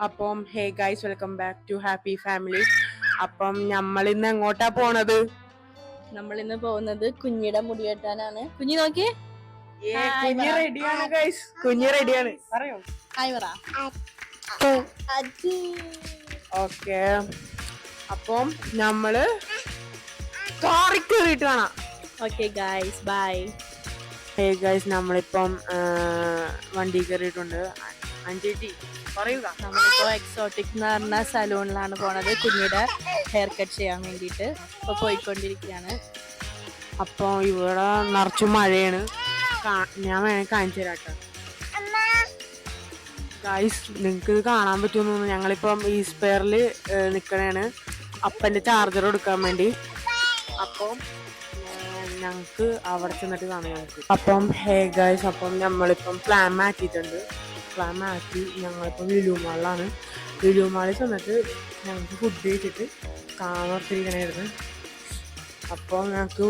അപ്പം hey guys, welcome back to happy family. അപ്പം നമ്മൾ ഇന്ന് എങ്ങോട്ടാ പോണത്? നമ്മൾ ഇന്ന് പോകുന്നത് കുഞ്ഞിയുടെ മുടി വെട്ടാനാണ്. കുഞ്ഞി നോക്കിയേ, കുഞ്ഞ് റെഡിയാണ് ഗൈസ്, കുഞ്ഞ് റെഡിയാണ്. പറയോ ഹായ് പറ. ഓക്കെ, അപ്പം നമ്മള് കാറിൽ കയറിയിട്ട് കാണാം. Okay guys, bye. Hey guys, നമ്മളിപ്പം വണ്ടി കയറിയിട്ടുണ്ട്. അഞ്ചേച്ചി പറയുക. നമ്മളിപ്പോ എക്സോട്ടിക് എന്ന് പറഞ്ഞ സലൂണിലാണ് പോണത്, കുഞ്ഞിയുടെ ഹെയർ കട്ട് ചെയ്യാൻ വേണ്ടിയിട്ട്. ഇപ്പൊ പോയിക്കൊണ്ടിരിക്കുകയാണ്. അപ്പൊ ഇവിടെ നിറച്ചു മഴയാണ്. ഞാൻ വേണേ കാണിച്ചു തരാട്ടോ ഗൈസ്, നിങ്ങക്ക് ഇത് കാണാൻ പറ്റുമെന്ന്. ഞങ്ങളിപ്പം ഈ സ്പെയറിൽ നിക്കണേണ് അപ്പന്റെ ചാർജർ എടുക്കാൻ വേണ്ടി. അപ്പം ഞങ്ങക്ക് അവിടെ ചെന്നിട്ട് കാണാം ഞങ്ങക്ക്. അപ്പം ഹേ ഗൈസ്, അപ്പം നമ്മളിപ്പം പ്ലാൻ മാറ്റിയിട്ടുണ്ട്. പ്ലാൻ മാറ്റി ഞങ്ങളിപ്പം ലുലു മാളിലാണ്. ലുലു മാളിൽ ചെന്നിട്ട് ഞങ്ങൾക്ക് ഫുഡ് കഴിച്ചിട്ട് കാണാത്തിരിക്കണായിരുന്നു. അപ്പോൾ ഞങ്ങൾക്ക്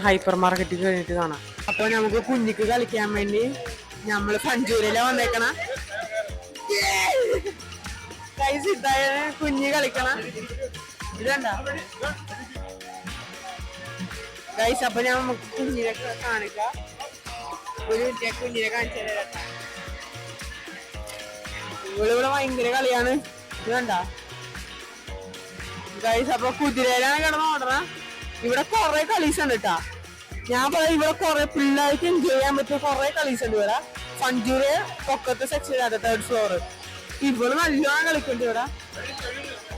ഹൈപ്പർ മാർക്കറ്റിൽ കഴിഞ്ഞിട്ട് കാണാം. അപ്പോൾ നമുക്ക് കുഞ്ഞിക്ക് കളിക്കാൻ വേണ്ടി നമ്മൾ പഞ്ചൂരയിലാണ് വന്നേക്കണ. ഗൈസ്, ഇതായ കുഞ്ഞ് കളിക്കണ ഇതണ്ട ഗൈസ്. അപ്പൊ ഞാൻ നമുക്ക് കുഞ്ഞിനെ കാണിക്കാം. ഒരു മിനിറ്റ്, കുഞ്ഞിനെ കാണിച്ചു തരാം. ഇവിടെ ഭയങ്കര കളിയാണ്. ഇത് കണ്ട ഗൈസ്. അപ്പൊ കുതിരയിലാണ് കിടന്ന് ഓടണ. ഇവിടെ കൊറേ കളീസ് ഉണ്ട് കേട്ടാ. ഞാൻ പറയാം, ഇവിടെ കൊറേ പിള്ളേർക്ക് എൻജോയ് ചെയ്യാൻ പറ്റിയ കൊറേ കളീസ് ഉണ്ട് ഇവിടെ. ഫഞ്ചൂര് പൊക്കത്തെ സെക്ഷനാണ്, 3rd floor. ഇവള് നല്ലോണം കളിക്കുന്നുണ്ട് ഇവിടെ.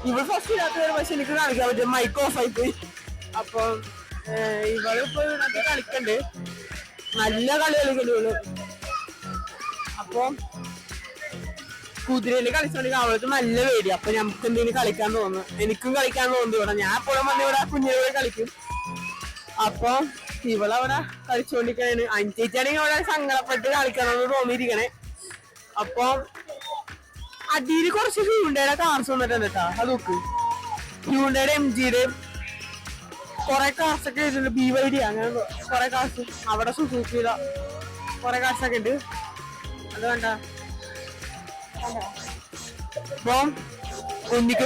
ഇവള് ഫസ്റ്റ് ഇല്ലാത്ത, പക്ഷെ എനിക്ക് കളിക്കാൻ പറ്റും, മൈക്ക് ഓഫ് ആയി പോയി. അപ്പൊ ഇവള് ഇപ്പൊ ഇതിനകത്ത് കളിക്കണ്ട്, നല്ല കളി കളിക്കണ്ട് ഇവള്. അപ്പൊ കുതിരയില് കളിച്ചോണ്ടെങ്കിൽ അവൾക്ക് നല്ല പേടി. അപ്പൊ നമുക്ക് എന്തെങ്കിലും കളിക്കാൻ തോന്നുന്നു, എനിക്കും കളിക്കാൻ തോന്നുന്നു ഇവിടെ. ഞാൻ എപ്പോഴും വന്ന് ഇവിടെ കുഞ്ഞിനെ കളിക്കും. അപ്പൊ ഇവളവിടെ കളിച്ചോണ്ടിരിക്കണേന്. അഞ്ചേച്ചാണെങ്കിൽ അവിടെ സങ്കടപ്പെട്ട് കളിക്കണമെന്ന് തോന്നിയിരിക്കണേ. അപ്പൊ അടിയിൽ കുറച്ച് ഹ്യൂണ്ടയുടെ കാർസ് വന്നിട്ടുണ്ട് കേട്ടാ. അത് നോക്ക്, ഹ്യൂണ്ടയുടെ MGയുടെ കൊറേ കാർസ് ഒക്കെ ആയിട്ടുണ്ട്. BYD അങ്ങനെ കൊറേ കാർസ്. അവിടെ സുസുക്കിയുടെ കൊറേ കാർസ് ഒക്കെ ഉണ്ട്. അത് കണ്ട. അപ്പം കുഞ്ഞിക്ക്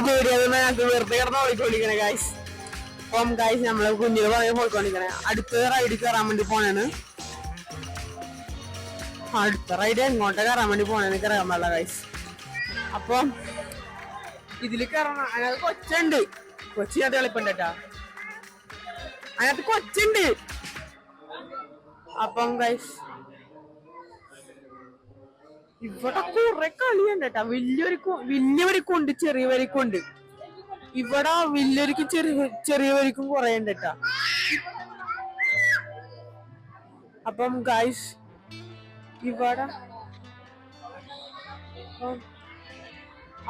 പേടിയാകുന്ന ഞങ്ങൾക്ക് വെറുതെ കിടന്ന് ഓടിക്കൊണ്ടിരിക്കണേ ഗൈസ്. അപ്പം ഗൈസ്, നമ്മള് കുഞ്ഞിന് പറയാൻ പോയിക്കൊണ്ടിരിക്കണേ. അടുത്ത റൈഡ് കയറാൻ വേണ്ടി പോണേന്ന്. അടുത്ത റൈഡ് എങ്ങോട്ടാ കയറാൻ വേണ്ടി പോണേന്ന് കയറാൻ പാടില്ല ഗൈസ്. അപ്പം ഇതില് കയറണം. അതിനകത്ത് കൊച്ചുണ്ട്, കൊച്ചിനകത്ത് കളിപ്പുണ്ട് കേട്ടാ. അതിനകത്ത് കൊച്ചുണ്ട്. അപ്പം ഗൈസ്, ഇവിടെ കുറെ കളിയുണ്ട് കേട്ടാ. വലിയവരിക്കുണ്ട്, ചെറിയവരിക്കുണ്ട്. ഇവിടെ വലിയവരിക്കും ചെറിയവരിക്കും കുറെ ഉണ്ട് കേട്ടാ. അപ്പം ഗൈസ്, ഇവിടെ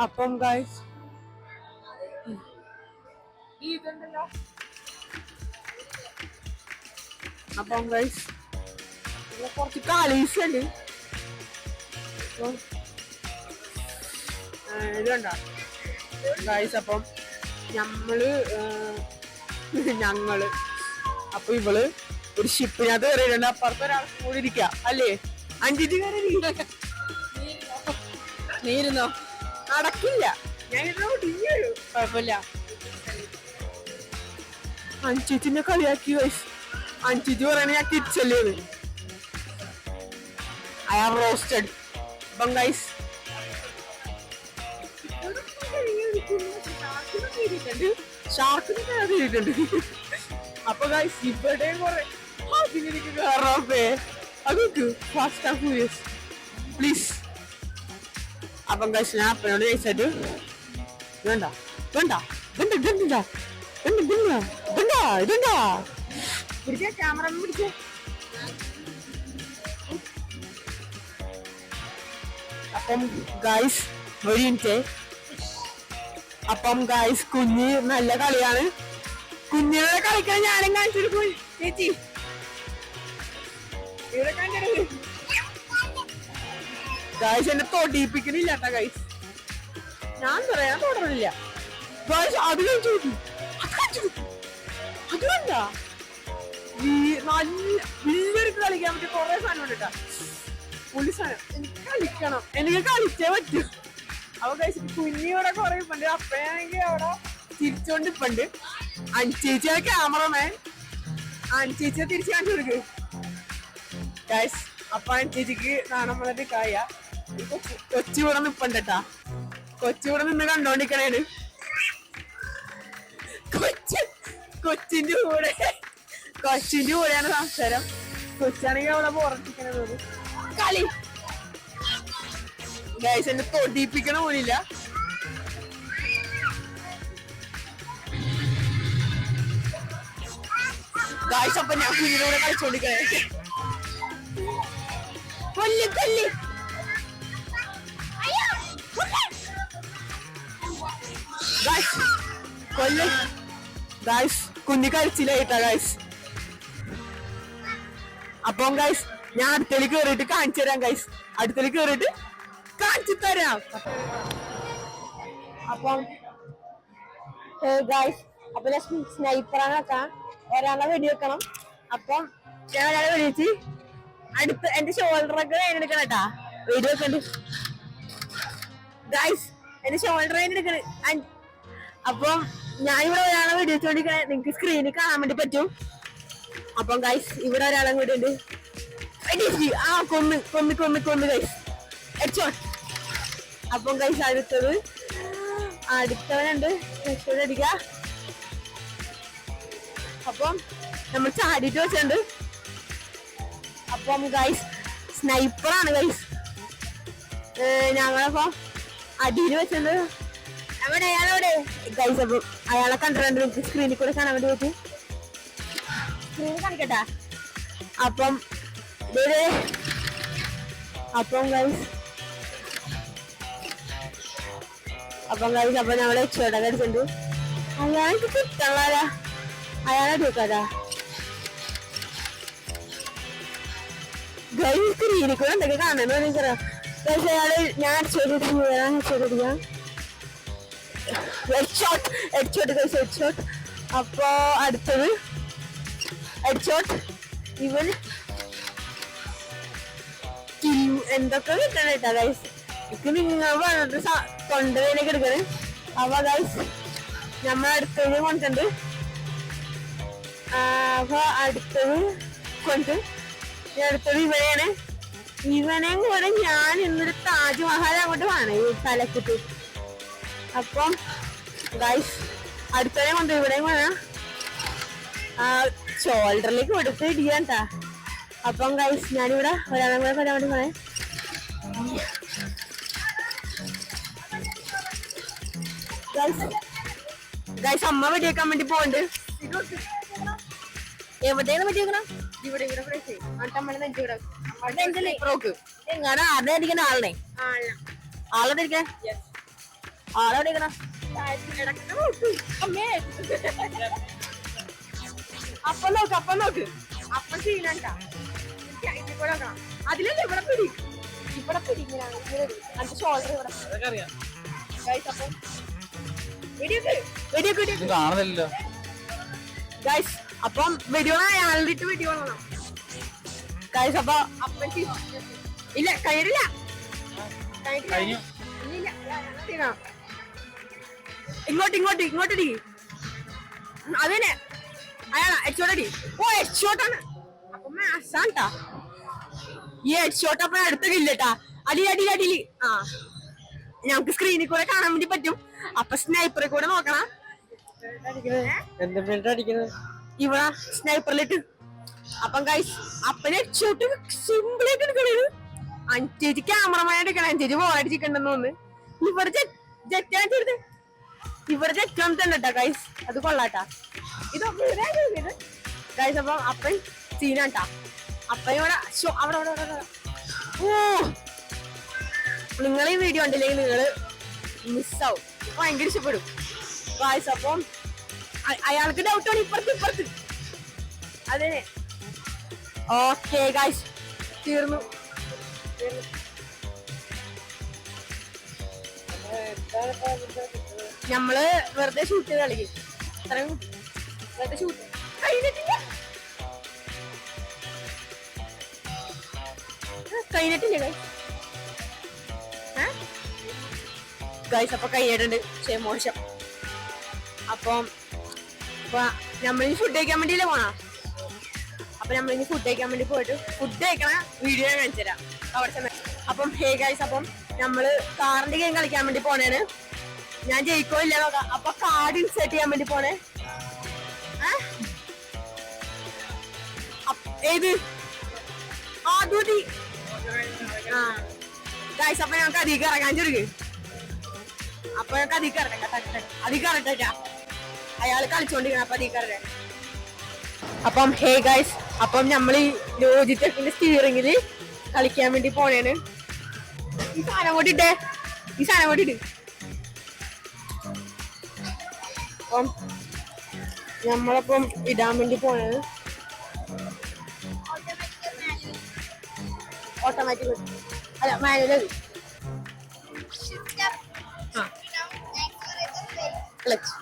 അപ്പം ഗൈസ് ഇതുണ്ടല്ലോ. അപ്പം ഗൈസ്, ഇവിടെ കുറച്ച് കളീസ് ഉണ്ട്. ഇതുണ്ട ഗൈസ്. അപ്പം ഞങ്ങള് അപ്പൊ ഇവള് ഒരു ഷിപ്പിനകത്ത് കയറിയിട്ടുണ്ട്. അപ്പുറത്ത് ഒരാൾ കൂടി ഇരിക്ക അല്ലേ? അഞ്ചിട്ട് കയറി നീരുന്നോ? നടക്കില്ല. ഞാൻ കുഴപ്പമില്ല. അഞ്ചിച്ചിന്റെ കളിയാക്കി ഗൈസ്. അഞ്ചിച്ച് പറയണ ഞാൻ കിച്ചല്ലേ ഐ ആം റോസ്റ്റഡ്. അപ്പം ഗൈസ്, ഷാർക്കിന് കയറിയിട്ടുണ്ട്. അപ്പൊ ഗൈസ്, ഇവിടെ കുറെ അതിലേക്ക് കയറാപ്പേ. അതൊക്കെ ഫാസ്റ്റ് ആൻഡ് ഫ്യൂരിയസ് പ്ലീസ്. അപ്പം ഗൈസ്, ഞാൻ അപ്പനോട് ചോദിച്ചിട്ട് വേണ്ട വേണ്ട പിടിച്ച ക്യാമറ പിടിച്ചേ. അപ്പം ഗൈസ്, ഒരു മിനിറ്റ്. അപ്പം ഗൈസ്, കുഞ്ഞ് നല്ല കളിയാണ്. കുഞ്ഞിനെ കളിക്കാൻ ഞാനും കാണിച്ചു ചേച്ചി. ഇവിടെ കാണിച്ചത് ഗൈസ്, എന്നെ തൊടിപ്പിക്കണില്ല കേട്ടാ ഗൈസ്. ഞാൻ പറയാൻ തുടരുന്നില്ല ഗൈസ്. അത് കഴിച്ചു അത് വേണ്ട. നല്ല വലിയൊരു കളിക്കാൻ പറ്റിയ കുറെ സാധനം ഉണ്ട് കേട്ടാ. പുള്ളി സാധനം എനിക്ക് കളിക്കണം, എനിക്ക് കളിച്ചേ പറ്റൂ. അപ്പൊ കുഞ്ഞിവിടെ കൊറേ ഇപ്പണ്ട്. അപ്പഴാണെങ്കിൽ അവിടെ ചിരിച്ചോണ്ടിപ്പണ്ട്. അഞ്ചേച്ചിയുടെ ക്യാമറമാൻ അഞ്ചേച്ചിയെ തിരിച്ചു കാണിച്ചു കൊടുക്ക് ഗൈസ്. അപ്പൊ അഞ്ചേച്ചിക്ക് നാണം വന്നിട്ട് കായ കൊച്ചിവിടെ നിപ്പണ്ടട്ടാ. കൊച്ചിവിടെ നിന്ന് കണ്ടോണ്ടിരിക്കണേന്. കൊച്ചിന്റെ കൂടെയാണ് സംസാരം. കൊച്ചാണെങ്കിൽ അവിടെ പുറത്തിരിക്കണത് കളി. ഗൈസ് എന്നെ തൊടിപ്പിക്കണ പോലില്ല. ഗൈസ് അപ്പൊ ഞാൻ കുഞ്ഞിനൂടെ കളിച്ചോണ്ടിരിക്കണേ. കൊല്ലി കൊല്ലി കൊല്ലി ഗൈസ്. കുഞ്ഞി കളിച്ചില്ല കേട്ടാ ഗൈസ്. അപ്പം ഗൈസ് ഞാൻ അടുത്തേക്ക് കേറിയിട്ട് കാണിച്ചു തരാം ഗൈസ്. അടുത്തേക്ക് കേറിയിട്ട് കാണിച്ചു തരാം. അപ്പം ഗൈസ് അപ്പൊ ഞാൻ സ്നൈപ്പറാണ് വെക്കാം. ഒരാളെ വെടി വെക്കണം. അപ്പം ഞാൻ ഒരാളെ വെടിവെച്ച് അടുത്ത് എന്റെ ഷോൾഡറൊക്കെ എടുക്കണം കേട്ടാ. വെടി വെക്കണ്ട് ഗൈസ്. എന്റെ ഷോൾഡർ എടുക്കണ്. അപ്പം ഞാനിവിടെ ഒരാളെ വെടി വെച്ചോണ്ടിരിക്കണേ. നിങ്ങക്ക് സ്ക്രീനിൽ കാണാൻ വേണ്ടി പറ്റും. അപ്പം ഗൈസ് ഇവിടെ ഒരാളെ കൂടെ ഉണ്ട്. ആ കൊന്ന് കൊന്ന് കൊന്ന് കൊന്ന് ഗൈസ്. ഹെഡ്ഷോട്ട്. അപ്പം ഗൈസ് അടുത്തവനുണ്ട്. ഹെഡ്ഷോട്ട് അടിക്ക. അപ്പം നമ്മൾ ചാടിയിട്ട് വെച്ചിട്ടുണ്ട്. അപ്പം ഗൈസ് സ്നൈപ്പറാണ് ഗൈസ്. ഞങ്ങളപ്പോ അടിയിൽ വെച്ചിട്ടുണ്ട്. അവിടെ അയാളവിടെ ഗൈസ്. അപ്പം അയാളെ കണ്ടിട്ടുണ്ട്. എനിക്ക് സ്ക്രീനിൽ കൂടെ കാണാൻ വേണ്ടി പറ്റും. സ്ക്രീൻ കാണിക്കട്ടാ. അപ്പം ഗൈസ് അപ്പൊ ഞങ്ങള് ചെടക അടിച്ചിട്ടുണ്ട്. അയാൾക്ക് കിട്ടാളാ. അയാളെ എടുക്കാതാ ഗൈസ്. സ്ക്രീനിൽ കൂടെ എന്തൊക്കെ കാണാന്ന് പറഞ്ഞാ ഗൈസ്. അയാള് ഞാൻ അടിച്ചോടിക്കാം. Headshot guys. ഹെഡ്ഷോട്ട്. അപ്പൊ അടുത്തത് ഹെഡ്ഷോട്ട്. ഇവൻ എന്തൊക്കെ കിട്ടണം കേട്ടാ ഗൈസ്. എനിക്ക് നിങ്ങൾ പറഞ്ഞിട്ട് തൊണ്ടയിലേക്ക് എടുക്കണേ. അപ്പൊ ഗൈസ് നമ്മൾ അടുത്തത് കൊണ്ടുണ്ട്. അപ്പൊ അടുത്തത് ഇവനെയാണ്. ഇവനെയും കൂടെ ഞാൻ ഇന്നൊരു താജ്മഹൽ അങ്ങോട്ട് വേണം ഈ തലക്കിട്ട്. അപ്പം ഗൈസ് അടുത്തവനെ കൊണ്ട് ഇവിടെയും വേണം ഷോൾഡറിലേക്ക് കൊടുത്ത് ഇടിയാട്ടാ. അപ്പം ഗൈസ് ഞാനിവിടെ ഒരാളെ കൂടെ വരാൻ വേണ്ടി പോണേ. ഗൈസ് അമ്മ വെടിയേക്കാൻ വേണ്ടി പോണ്ട്. എവിടെയാണ് വെടിയേക്കണം? ഇവിടെ എങ്ങനെ ആരുടെ അടിക്കണ ആളിനെ? ആളോടെ ഇരിക്കണേ. ആളോടെ ഇരിക്കണ. അപ്പം നോക്ക് അപ്പം ചെയ്യണ. അതിലല്ലേ ഇവിടെ പിടി. ഇവിടെ പിടിങ്ങനാണ് അതിന്റെ ഷോൾഡർ ഇവിടെ. അപ്പം കാണുന്നില്ല ഗൈസ്. അപ്പം വെടിയോണ അയാളിട്ട് വെടിയോളണം ഗൈസ്. അപ്പൊ അപ്പൻ ഇല്ല കയ്യിലില്ല. ഇങ്ങോട്ടടി. അതന്നെ അയാളാ ഹെഡ്ഷോട്ടടി. ഓ ഹെഡ്ഷോട്ടാണ്. അപ്പൊ മാസാണ്ടാ ഈ ഹെഡ്ഷോട്ട്. അപ്പൊ അടുത്തില്ലട്ടാ. അടിയില്. ആ ഞങ്ങക്ക് സ്ക്രീനിൽ കൂടെ കാണാൻ വേണ്ടി പറ്റും. അപ്പൊ സ്നൈപ്പറിൽ കൂടെ നോക്കണം. ഇവിടെ സ്നൈപ്പറിലിട്ട്. അപ്പം ഗൈസ് അപ്പന് ഹെഡ്ഷോട്ട് സിമ്പിൾ ആയിട്ട് എടുക്കണേ. അഞ്ചേച്ചി ക്യാമറമാൻ എടുക്കണം. അഞ്ചേച്ചി ബോളടിച്ചിട്ടുണ്ടെന്ന് തോന്നുന്നു. ഇവിടെ ജെറ്റ് ഇവിടെ ജെറ്റ് വന്നിട്ടുണ്ടാ ഗൈസ്. അത് കൊള്ളാട്ടാ. ഇത് ഗൈസ്. അപ്പം അപ്പൻ സീനാട്ടാ. അപ്പൻ ഇവിടെ അവിടെ. ഓ നിങ്ങൾ ഈ വീഡിയോ ഉണ്ടില്ലെങ്കിൽ നിങ്ങള് മിസ്സാവും. ഭയങ്കര ഇഷ്ടപ്പെടും ഗൈസ്. അപ്പം അയാൾക്ക് ഡൗട്ടാണ് ഇപ്പുറത്ത്. അതെ ഓക്കെ ഗൈസ് തീർന്നു. നമ്മള് വെറുതെ ഷൂട്ട് ചെയ്ത് കളിക്കും. വെറുതെ ഷൂട്ട് കഴിഞ്ഞിട്ടില്ല. ഗൈസ് അപ്പൊ കൈയ്യിട്ടുണ്ട് പക്ഷേ മോശം. അപ്പം നമ്മളിനി ഫുഡ് കഴിക്കാൻ വേണ്ടിയില്ലേ പോണാ. അപ്പൊ നമ്മളിനി ഫുഡ് കഴിക്കാൻ വേണ്ടി പോയിട്ട് ഫുഡ് കഴിക്കണ വീഡിയോ ഞാൻ കാണിച്ചു തരാം അവിടെ. അപ്പം ഹേ ഗൈസ്, അപ്പം നമ്മള് കാറിന്റെ ഗെയിം കളിക്കാൻ വേണ്ടി പോണേണ്. ഞാൻ ജയിക്കോ ഇല്ല നോക്കാം. അപ്പൊ കാർഡ് ഇൻസേർട്ട് ചെയ്യാൻ വേണ്ടി പോണേ. ഏത് ആദൂതി ഗൈസ്. അപ്പൊ ഞങ്ങൾക്ക് അധികം ഇറങ്ങാൻ ചെറുക്ക്. അപ്പൊ ഞങ്ങൾക്ക് അധികം ഇറങ്ങട്ടെ. അയാള് കളിച്ചോണ്ടിരിക്കണം. അപ്പൊ അധികം ഇറങ്ങാൻ. അപ്പം ഹേ ഗൈസ്, അപ്പം നമ്മള് ലോജിടെക്കിന്റെ സ്റ്റിയറിംഗില് കളിക്കാൻ വേണ്ടി പോണേണ്. ഈ സാധനം കൊണ്ടിട്ടേ, ഈ സാധനം കൊണ്ടിട്ട്. അപ്പം നമ്മളപ്പം ഇടാൻ വേണ്ടി പോണേണ്. ഓട്ടോമാറ്റിക് അല്ല മാനുവൽ. ക്ലച്ച്.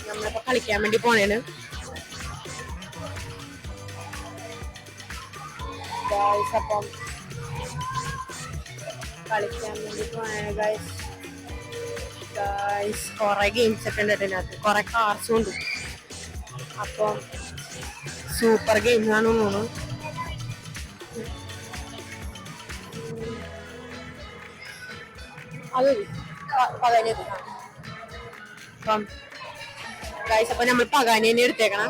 നമ്മളിപ്പോ കളിക്കാൻ വേണ്ടി പോണേണ്. അപ്പം കളിക്കാൻ വേണ്ടി പോണേണ് ഗൈസ്. കൊറേ ഗെയിംസ് ഒക്കെ ഉണ്ട് അതിനകത്ത്, കൊറേ കാർസും ഉണ്ട്. അപ്പം സൂപ്പർ ഗെയിംസ് ആണ് തോന്നുന്നു. അത് പകാനി. അപ്പം ഗൈസ് അപ്പൊ നമ്മൾ പകാനി തന്നെ എടുത്തേക്കണം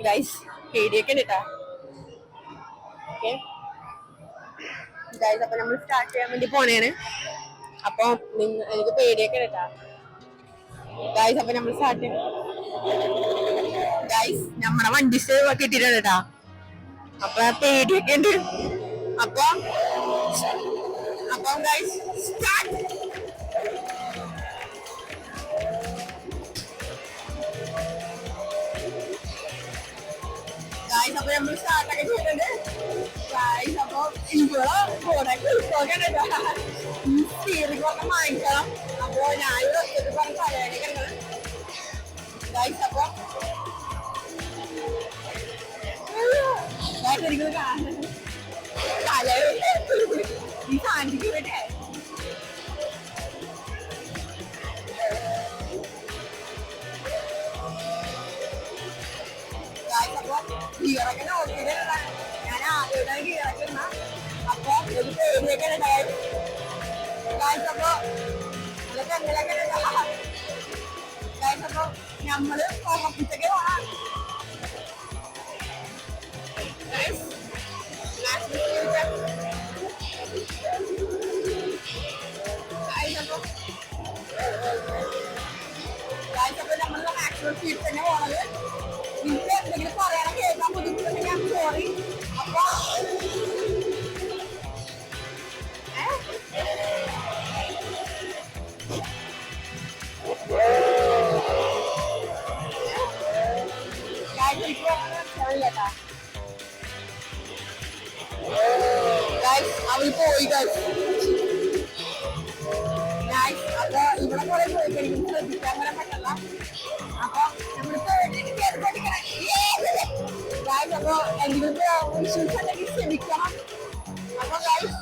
ഗൈസ്. പേടിയൊക്കെ ഉണ്ട് കേട്ടാ. ഓക്കെ ഗൈസ്, അപ്പൊ നമ്മൾ സ്റ്റാർട്ട് ചെയ്യാൻ വേണ്ടി പോണേണ്. അപ്പൊ എനിക്ക് പേടിയൊക്കെ കേട്ടാ ഗൈസ്. അപ്പൊ നമ്മൾ സ്റ്റാർട്ട് ചെയ്യണം ഗൈസ്. നമ്മുടെ വണ്ടി കിട്ടിയിട്ടുണ്ട് കേട്ടാ. അപ്പൊ പേടിയൊക്കെ ഉണ്ട്. അപ്പം ഗൈസ് സ്റ്റാർട്ട്. ഗൈസ് അപ്പൊ നമ്മൾ സ്റ്റാർട്ടൊക്കെ ചെയ്തിട്ടുണ്ട് ഗൈസ്. അപ്പൊ ഇവിടെ സ്റ്റിയറിംഗ് ഒക്കെ വാങ്ങിക്കണം. അപ്പൊ ഞാനിവിടെ ഒത്തിരി പറഞ്ഞ പരിപാടികൾ ഗൈസ്. അപ്പൊ എനിക്കൊരു കാണുന്നത് തല ഈ സാന്റിക്ക് വേണ്ടേ. ഗിയറൊക്കെ നോക്കിയിട്ടാണ് ഞാൻ ആദ്യമായിട്ടാണ് ഗിയറൊക്കെ ഇടുന്ന. അപ്പൊ ഒരു പേടിയൊക്കെ ഉണ്ടായിരുന്നു. അപ്പൊ ഇതൊക്കെ എന്തെങ്കിലൊക്കെ അപ്പൊ നമ്മള് ഉറപ്പിച്ചൊക്കെ പോണം. അപ്പൊ നമ്മള് മാക്സിമം സ്പീഡ് തന്നെ പോണത്. നിങ്ങൾക്ക് എന്തെങ്കിലും പറയാനോ കേൾക്കാൻ ബുദ്ധിമുട്ടുണ്ടെങ്കിൽ ഞാൻ സോറി. അപ്പൊ അവര് പോയി അപ്പൊ ഇവിടെ കുറെ പോയി കഴിക്കും ശ്രദ്ധിക്കാൻ വരാൻ പറ്റില്ല. അപ്പൊ നമ്മള് അപ്പൊ എന്തെങ്കിലും ഇഷ്യൂസ് ഉണ്ടെങ്കിൽ ക്ഷമിക്കണം. അപ്പൊ ഗൈസ്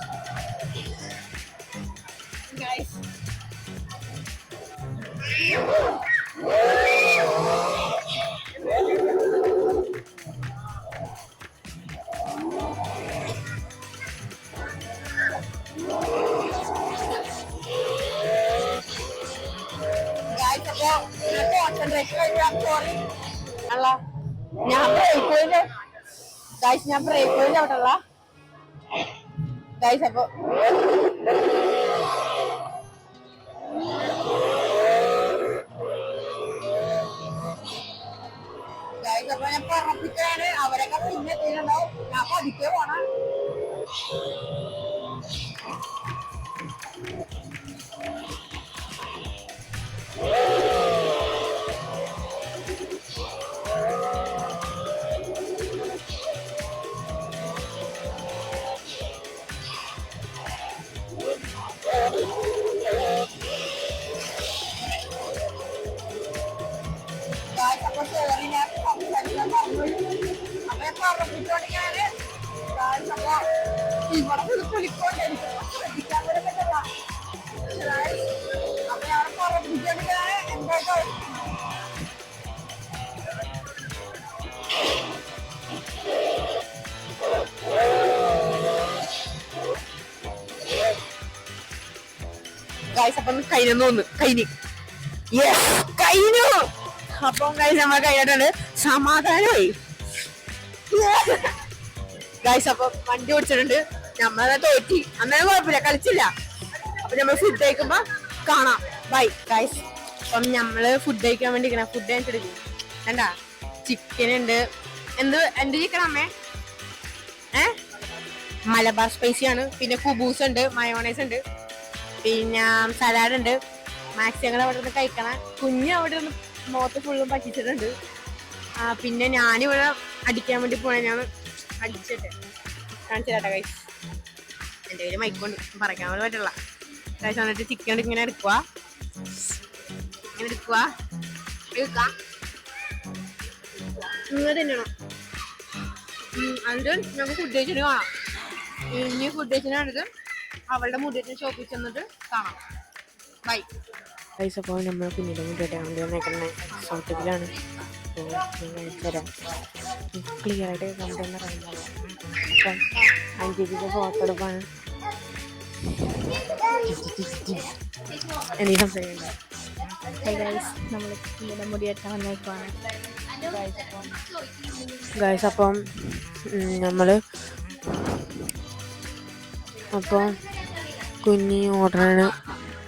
ഞാൻ ബ്രേക്ക് പോയി ചവിട്ടല്ല ഗൈസ്. അപ്പൊ ഞാൻ പറപ്പിക്കാണ്. അവരൊക്കെ പിന്നെ എത്തിയിട്ടുണ്ടാവും. ഞാൻ പതുക്കെ പോണം. ഗൈസ് അപ്പം കഴിഞ്ഞു തോന്നുന്നു കഴിഞ്ഞു അപ്പം ഗൈസ് നമ്മളെ കഴിഞ്ഞിട്ടുണ്ട് സമാധാനമായി ഗൈസ് അപ്പം വണ്ടി ഓടിച്ചിട്ടുണ്ട് നമ്മളെ തോറ്റി അന്നേരം കുഴപ്പമില്ല കളിച്ചില്ല അപ്പൊ നമ്മൾ ഫുഡ് കഴിക്കുമ്പോ കാണാം ബൈ ഗൈസ് അപ്പം നമ്മള് ഫുഡ് കഴിക്കാൻ വേണ്ടി ഫുഡ് കഴിച്ചിട്ട് എന്താ ചിക്കൻ ഉണ്ട് എന്ത് ചിക്കൻ അമ്മേ മലബാർ സ്പൈസി ആണ് പിന്നെ കുബൂസ് ഉണ്ട് മയോണൈസ് ഉണ്ട് പിന്നെ സലാഡ് ഉണ്ട് മാക്സി ഞങ്ങൾ അവിടെ നിന്ന് കഴിക്കണം കുഞ്ഞ് അവിടെ നിന്ന് മുഖത്ത് ഫുള്ളും പറ്റിച്ചിട്ടുണ്ട് പിന്നെ ഞാനിവിടെ അടിക്കാൻ വേണ്ടി പോണേ ഞാൻ അടിച്ചിട്ട് കാണിച്ചു തരാട്ടെ കൈസ് എൻ്റെ കയ്യിൽ മൈക്കൊണ്ട് പറയാൻ വേണ്ടി പറ്റില്ല കൈസ് വന്നിട്ട് ചിക്കൻ ഇങ്ങനെ എടുക്കുക ഇങ്ങനെ തിന്നണം എന്നിട്ട് നമുക്ക് ഫുഡ് കഴിച്ചിട്ട് കാണാം ഇനി ഫുഡ് കഴിച്ചിട്ട് അവളുടെ മുടിയിട്ട് ഷോപ്പിൽ ചെന്നിട്ട് കാണാം ബൈ പൈസ അപ്പോൾ നമ്മൾ കുഞ്ഞിൻ്റെ മുടിയിട്ട് വേണ്ടി വന്നേക്കുന്ന സൗത്തിലാണ് തരാം ക്ലിയർ ആയിട്ട് കണ്ടെന്ന് പറയുന്നത് അപ്പം 5 GB ഫോട്ടോ എടുപ്പാണ് എനിക്ക് സംസാരിക്കണ്ട നമ്മൾ കുഞ്ഞിൻ്റെ മുടിയെട്ടാൻ വന്നേക്കുവാണ് ഗൈസ് അപ്പം നമ്മൾ അപ്പോൾ കുഞ്ഞി ഓർഡറാണ്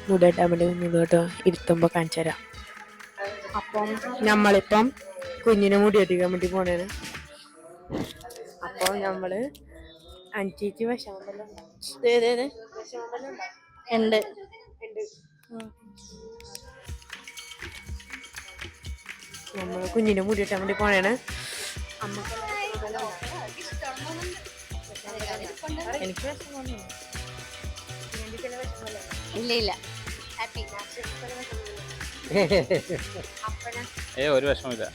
മുടിയിട്ടാൻ വേണ്ടി മുടിയിട്ട് ഇരുത്തുമ്പോൾ കാണിച്ചു തരാം അപ്പം നമ്മളിപ്പം കുഞ്ഞിനെ മുടിയിട്ടിക്കാൻ വേണ്ടി പോണേണ് അപ്പോൾ നമ്മൾ അഞ്ചേച്ചി വിഷമം ഉണ്ട് നമ്മൾ കുഞ്ഞിനെ മുടിയിട്ടാൻ വേണ്ടി പോണേണ് എനിക്ക് വിഷമമൊന്നുമില്ല ഇല്ല ഒരു വിഷമില്ല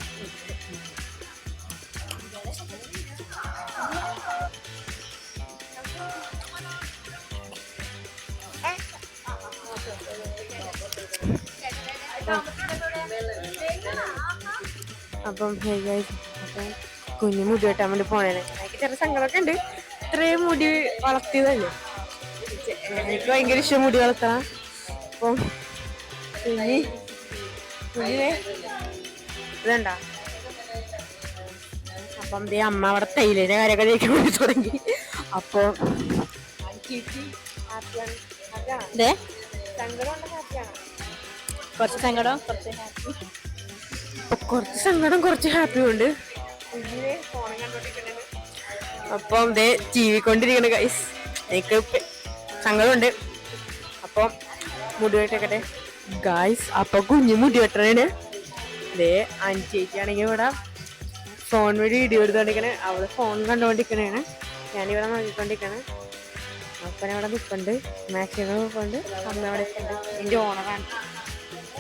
അപ്പം അപ്പം കുഞ്ഞു മുടി വെട്ടാൻ വേണ്ടി പോണേനെ എനിക്ക് ചെറിയ സങ്കടമൊക്കെ ഉണ്ട് ഇത്രയും മുടി വളർത്തിയതല്ലേ എനിക്ക് ഭയങ്കര ഇഷ്ടം മുടി വളർത്തണം അപ്പം കുഞ്ഞിനെ ഇതണ്ട അപ്പം ദേ അമ്മ അവിടെ തൈലിന്റെ കാര്യമൊക്കെ ജയിക്കാൻ വേണ്ടി തുടങ്ങി അപ്പൊ കുറച്ച് സങ്കടം കുറച്ച് സങ്കടം കുറച്ച് ഹാപ്പിയും ഉണ്ട് അപ്പം ദേ ജീവിക്കൊണ്ടിരിക്കണ ഗൈസ് എനിക്ക് സങ്കടമുണ്ട് അപ്പം മുടി വെട്ടേക്കട്ടെ ഗൈസ് അപ്പൊ കുഞ്ഞു മുടി വെട്ടണേന് ദേ അഞ്ചേച്ചിയാണെങ്കിൽ ഇവിടെ ഫോൺ വഴി വീഡിയോ എടുത്തോണ്ടിരിക്കണേ അവള് ഫോൺ കണ്ടുകൊണ്ടിരിക്കണേണ് ഞാനിവിടെ നോക്കിക്കൊണ്ടിരിക്കണേ അപ്പനെ അവിടെ നിൽപ്പുണ്ട് മാക്സിമം നിൽപ്പുണ്ട് അമ്മ അവിടെ നിൽപ്പുണ്ട് ഇതിൻ്റെ ഓണറാണ്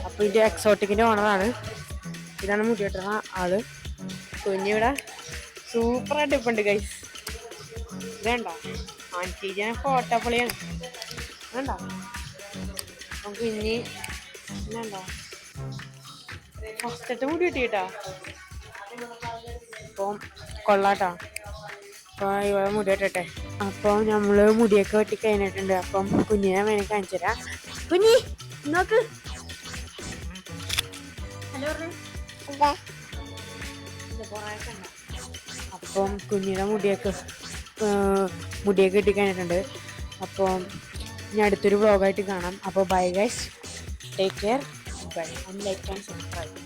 അപ്പൊ ഇതിന്റെ എക്സോട്ടിക്കിന്റെ ഓണറാണ് ഇതാണ് മുടി വെട്ടുന്ന ആള് കുഞ്ഞിവിടെ സൂപ്പറായിട്ട് ഇപ്പുണ്ട് ഗൈസ് ഇതേണ്ട ആൻറ്റീജാനെ ഫോട്ടോ പൊളിയാണ് വേണ്ട അപ്പം കുഞ്ഞി വേണ്ട ഫസ്റ്റത്തെ മുടി കിട്ടിയിട്ടാ അപ്പം കൊള്ളാട്ടോ അപ്പോൾ ഇവിടെ മുടി വെട്ടട്ടെ അപ്പം നമ്മൾ മുടിയൊക്കെ വെട്ടി കഴിഞ്ഞിട്ടുണ്ട് അപ്പം കുഞ്ഞിനെ വേണമെങ്കിൽ കാണിച്ചു തരാം കുഞ്ഞി നോക്ക് അപ്പം കുഞ്ഞിയുടെ മുടിയൊക്കെ ഇട്ടി കഴിഞ്ഞിട്ടുണ്ട് അപ്പം ഇനി അടുത്തൊരു വ്ളോഗായിട്ട് കാണാം അപ്പോൾ bye guys take care bye and like and subscribe